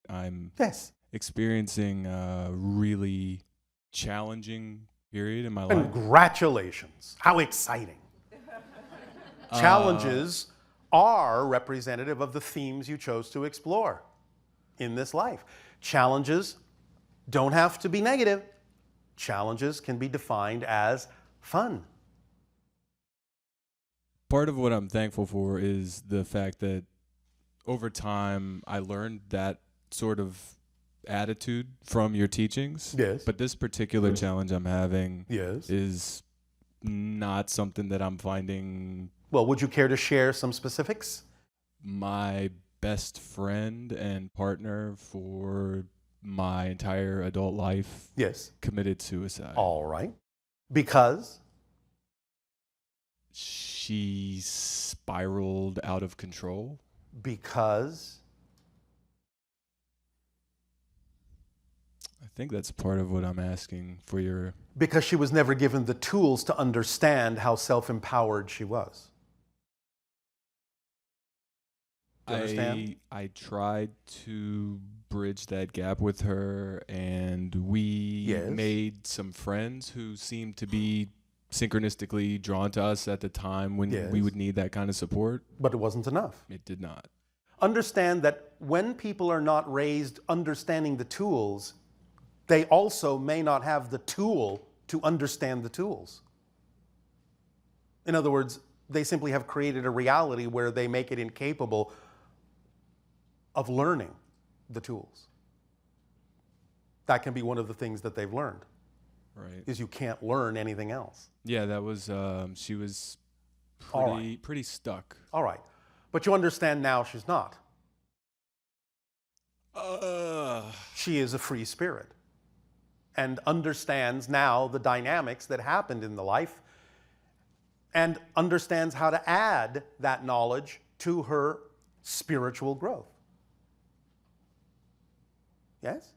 I'm Yes. experiencing a really challenging period in my life. Congratulations. How exciting. Challenges are representative of the themes you chose to explore in this life. Challenges don't have to be negative. Challenges can be defined as fun. Part of what I'm thankful for is the fact that over time I learned that sort of attitude from your teachings. Yes. But this particular challenge I'm having Yes. is not something that I'm finding. Well, would you care to share some specifics? My best friend and partner for my entire adult life Yes. committed suicide. All right. Because? She spiraled out of control. Because? I think that's part of what I'm asking for your... Because she was never given the tools to understand how self-empowered she was. Do you understand? I tried to bridge that gap with her, and we Yes. made some friends who seemed to be synchronistically drawn to us at the time when Yes. we would need that kind of support. But it wasn't enough. It did not. Understand that when people are not raised understanding the tools, they also may not have the tool to understand the tools. In other words, they simply have created a reality where they make it incapable of learning the tools. That can be one of the things that they've learned, Right. is you can't learn anything else. Yeah, that was, she was All right. pretty stuck. All right. But you understand now she's not. She is a free spirit and understands now the dynamics that happened in the life and understands how to add that knowledge to her spiritual growth. Yes?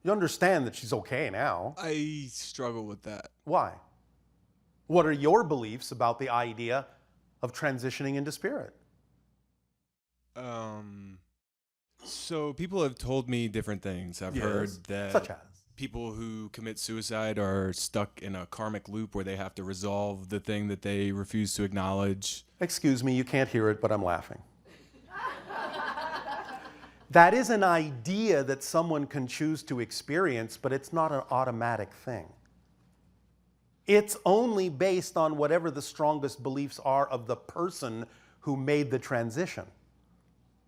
You understand that she's okay now. I struggle with that. Why? What are your beliefs about the idea of transitioning into spirit? So people have told me different things. I've Yes. heard that Such as? people who commit suicide are stuck in a karmic loop where they have to resolve the thing that they refuse to acknowledge. Excuse me, you can't hear it, but I'm laughing. That is an idea that someone can choose to experience, but it's not an automatic thing. It's only based on whatever the strongest beliefs are of the person who made the transition.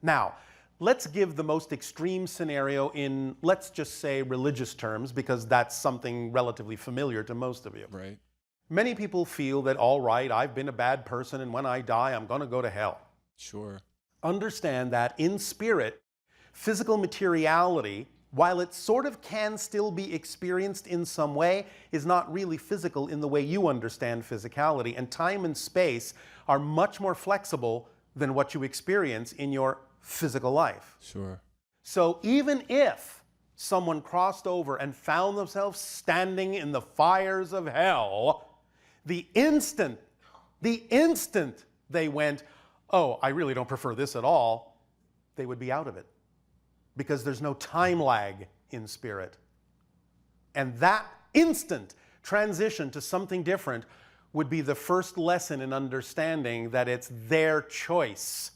Now, let's give the most extreme scenario in, let's just say, religious terms, because that's something relatively familiar to most of you. Right. Many people feel that, all right, I've been a bad person, and when I die, I'm going to go to hell. Sure. Understand that in spirit, physical materiality, while it sort of can still be experienced in some way, is not really physical in the way you understand physicality. And time and space are much more flexible than what you experience in your physical life. Sure. So even if someone crossed over and found themselves standing in the fires of hell, the instant they went, oh, I really don't prefer this at all, they would be out of it. Because there's no time lag in spirit. And that instant transition to something different would be the first lesson in understanding that it's their choice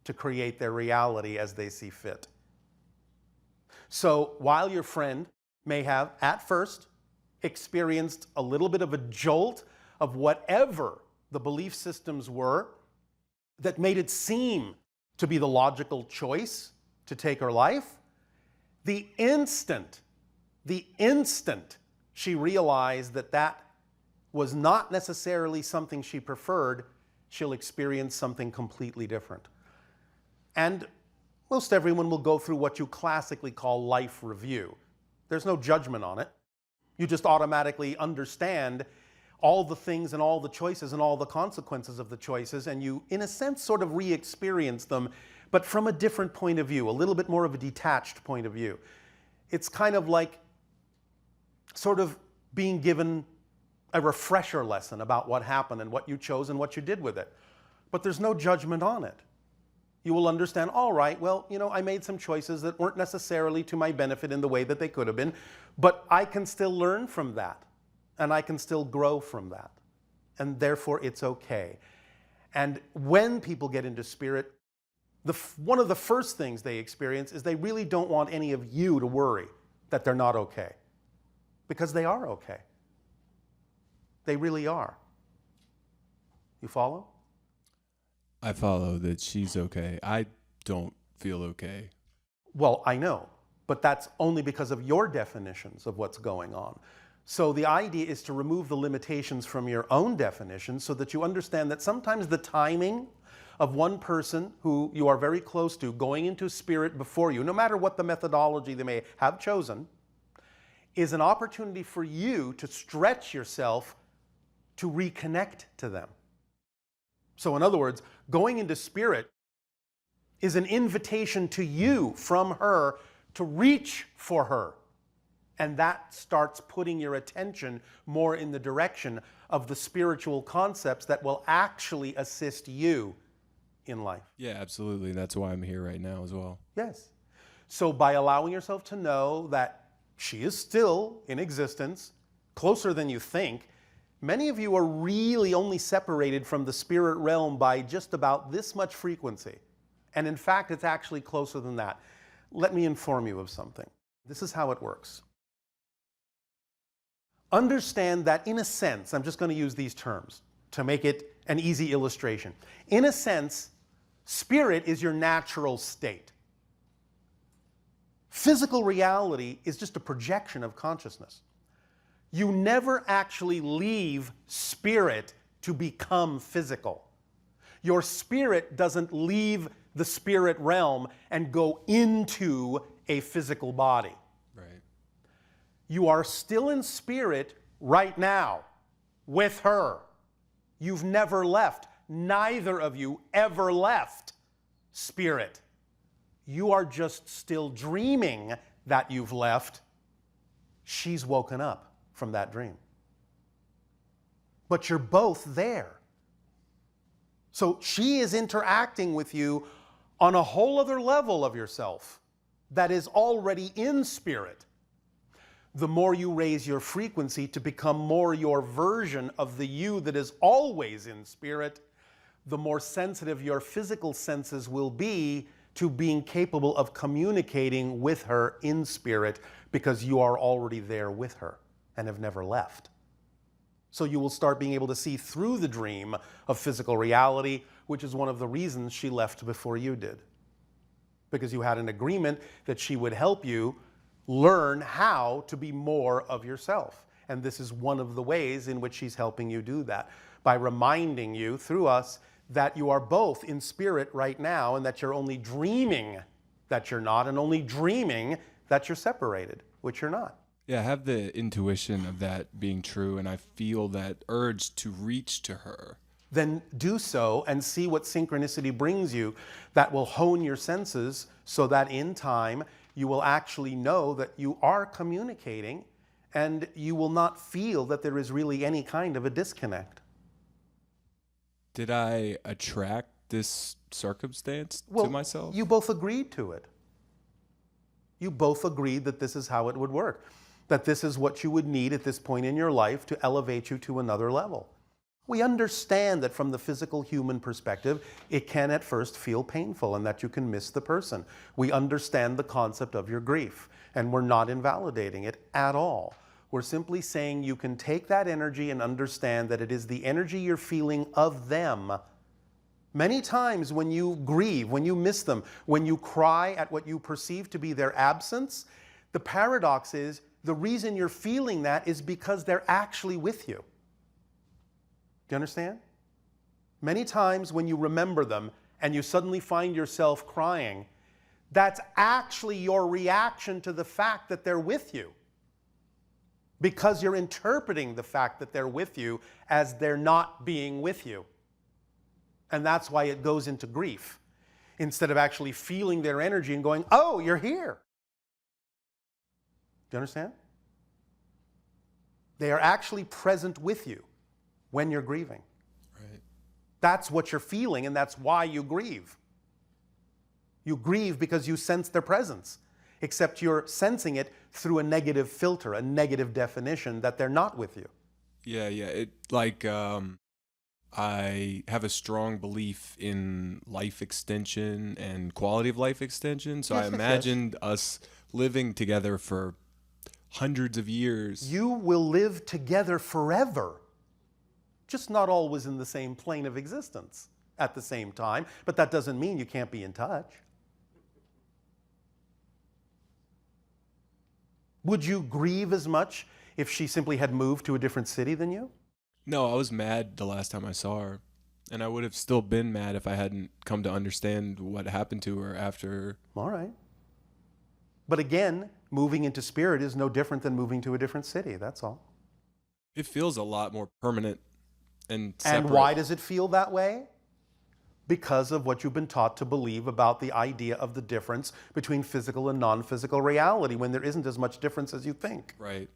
to create their reality as they see fit. So while your friend may have, at first, experienced a little bit of a jolt of whatever the belief systems were that made it seem to be the logical choice to take her life, the instant she realized that that was not necessarily something she preferred, she'll experience something completely different. And most everyone will go through what you classically call life review. There's no judgment on it. You just automatically understand all the things and all the choices and all the consequences of the choices, and you, in a sense, sort of re-experience them, but from a different point of view, a little bit more of a detached point of view. It's kind of like sort of being given a refresher lesson about what happened and what you chose and what you did with it. But there's no judgment on it. You will understand, all right, well, I made some choices that weren't necessarily to my benefit in the way that they could have been, but I can still learn from that, and I can still grow from that, and therefore it's okay. And when people get into spirit, one of the first things they experience is they really don't want any of you to worry that they're not okay, because they are okay. They really are. You follow? I follow that she's okay. I don't feel okay. Well, I know, but that's only because of your definitions of what's going on. So the idea is to remove the limitations from your own definition so that you understand that sometimes the timing of one person who you are very close to going into spirit before you, no matter what the methodology they may have chosen, is an opportunity for you to stretch yourself to reconnect to them. So in other words, going into spirit is an invitation to you from her to reach for her. And that starts putting your attention more in the direction of the spiritual concepts that will actually assist you in life. Yeah, absolutely. That's why I'm here right now as well. Yes. So by allowing yourself to know that she is still in existence, closer than you think, many of you are really only separated from the spirit realm by just about this much frequency. And in fact, it's actually closer than that. Let me inform you of something. This is how it works. Understand that in a sense, I'm just going to use these terms to make it an easy illustration. In a sense, spirit is your natural state. Physical reality is just a projection of consciousness. You never actually leave spirit to become physical. Your spirit doesn't leave the spirit realm and go into a physical body. Right. You are still in spirit right now with her. You've never left. Neither of you ever left spirit. You are just still dreaming that you've left. She's woken up from that dream. But you're both there. So she is interacting with you on a whole other level of yourself that is already in spirit. The more you raise your frequency to become more your version of the you that is always in spirit, the more sensitive your physical senses will be to being capable of communicating with her in spirit, because you are already there with her and have never left. So you will start being able to see through the dream of physical reality, which is one of the reasons she left before you did. Because you had an agreement that she would help you learn how to be more of yourself. And this is one of the ways in which she's helping you do that, by reminding you through us that you are both in spirit right now, and that you're only dreaming that you're not, and only dreaming that you're separated, which you're not. Yeah, I have the intuition of that being true, and I feel that urge to reach to her. Then do so and see what synchronicity brings you that will hone your senses, so that in time you will actually know that you are communicating, and you will not feel that there is really any kind of a disconnect. Did I attract this circumstance to myself? You both agreed to it. You both agreed that this is how it would work, that this is what you would need at this point in your life to elevate you to another level. We understand that from the physical human perspective, it can at first feel painful and that you can miss the person. We understand the concept of your grief, and we're not invalidating it at all. We're simply saying you can take that energy and understand that it is the energy you're feeling of them. Many times when you grieve, when you miss them, when you cry at what you perceive to be their absence, the paradox is the reason you're feeling that is because they're actually with you. Do you understand? Many times when you remember them and you suddenly find yourself crying, that's actually your reaction to the fact that they're with you, because you're interpreting the fact that they're with you as they're not being with you. And that's why it goes into grief, instead of actually feeling their energy and going, oh, you're here. Do you understand? They are actually present with you when you're grieving. Right. That's what you're feeling, and that's why you grieve. You grieve because you sense their presence, except you're sensing it through a negative filter, a negative definition that they're not with you. Yeah, it I have a strong belief in life extension and quality of life extension. So I imagined us living together for hundreds of years. You will live together forever, just not always in the same plane of existence at the same time, but that doesn't mean you can't be in touch. Would you grieve as much if she simply had moved to a different city than you? No, I was mad the last time I saw her. And I would have still been mad if I hadn't come to understand what happened to her after. All right. But again, moving into spirit is no different than moving to a different city, that's all. It feels a lot more permanent and separate. And why does it feel that way? Because of what you've been taught to believe about the idea of the difference between physical and non-physical reality, when there isn't as much difference as you think. Right.